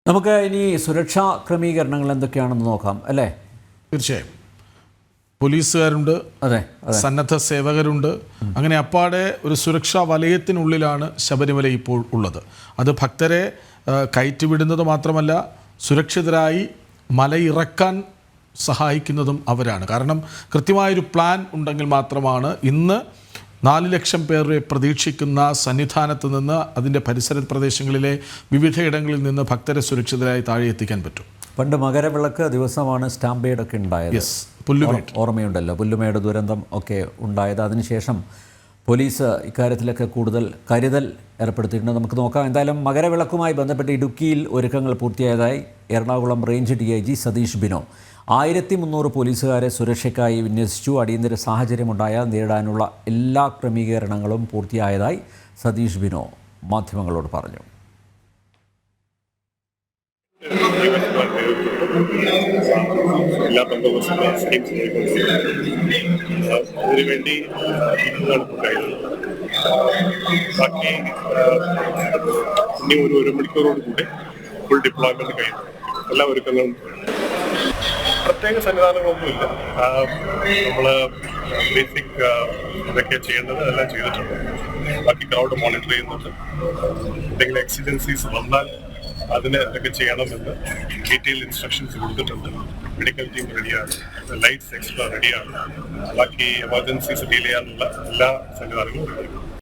നമുക്ക് ഇനി സുരക്ഷാ ക്രമീകരണങ്ങൾ എന്തൊക്കെയാണെന്ന് നോക്കാം അല്ലേ? തീർച്ചയായും പോലീസുകാരുണ്ട്, അതെ, സന്നദ്ധ സേവകരുണ്ട്. അങ്ങനെ അപ്പാടെ ഒരു സുരക്ഷാ വലയത്തിനുള്ളിലാണ് ശബരിമല ഇപ്പോൾ ഉള്ളത്. അത് ഭക്തരെ കയറ്റിവിടുന്നത് മാത്രമല്ല, സുരക്ഷിതരായി മലയിറക്കാൻ സഹായിക്കുന്നതും അവരാണ്. കാരണം കൃത്യമായൊരു പ്ലാൻ ഉണ്ടെങ്കിൽ മാത്രമാണ് ഇന്ന് 4 ലക്ഷം പേരെ പ്രതീക്ഷിക്കുന്ന സന്നിധാനത്ത് നിന്ന് അതിൻ്റെ പരിസര പ്രദേശങ്ങളിലെ വിവിധയിടങ്ങളിൽ നിന്ന് ഭക്തരെ സുരക്ഷിതരായി താഴെ എത്തിക്കാൻ പറ്റും. പണ്ട് മകരവിളക്ക് ദിവസമാണ് സ്റ്റാമ്പേഡൊക്കെ ഉണ്ടായത്. ഓർമ്മയുണ്ടല്ലോ, പുല്ലുമേട് ദുരന്തം ഒക്കെ ഉണ്ടായത്. അതിനുശേഷം പോലീസ് ഇക്കാര്യത്തിലൊക്കെ കൂടുതൽ കരുതൽ ഏർപ്പെടുത്തിയിട്ടുണ്ട്. നമുക്ക് നോക്കാം. എന്തായാലും മകരവിളക്കുമായി ബന്ധപ്പെട്ട് ഇടുക്കിയിൽ ഒരുക്കങ്ങൾ പൂർത്തിയായതായി എറണാകുളം റേഞ്ച് DIG സതീഷ് ബിനോ. 1300 പോലീസുകാരെ സുരക്ഷയ്ക്കായി വിന്യസിച്ചു. അടിയന്തര സാഹചര്യമുണ്ടായാൽ നേരിടാനുള്ള എല്ലാ ക്രമീകരണങ്ങളും പൂർത്തിയായതായി സതീഷ് ബിനോ മാധ്യമങ്ങളോട് പറഞ്ഞു. എല്ലാ ബന്ധോബസ്തും അതിനുവേണ്ടി ബാക്കി ഇനി ഒരു മണിക്കൂറോട് കൂടി ഫുൾ ഡിപ്ലോയ്മെന്റ് കഴിയും. എല്ലാ ഒരുക്കങ്ങളും പ്രത്യേക സംവിധാനങ്ങളൊന്നുമില്ല. നമ്മൾ ബേസിക് ഇതൊക്കെ ചെയ്യേണ്ടത് എല്ലാം ചെയ്തിട്ടുണ്ട്. ബാക്കി ക്രൗഡ് മോണിറ്റർ ചെയ്യുന്നുണ്ട്. എന്തെങ്കിലും എക്സിജൻസീസ് വന്നാൽ അതിന് എന്തൊക്കെ ചെയ്യണമെന്ന് ഡീറ്റെയിൽ ഇൻസ്ട്രക്ഷൻസ് കൊടുത്തിട്ടുണ്ട്. മെഡിക്കൽ ടീം റെഡിയാണ്, ലൈറ്റ്സ് എക്സ്ട്രാ റെഡിയാണ്. ബാക്കി എമർജൻസീസ് ഡീൽ ചെയ്യാനുള്ള എല്ലാ സംവിധാനങ്ങളും റെഡിയാണ്.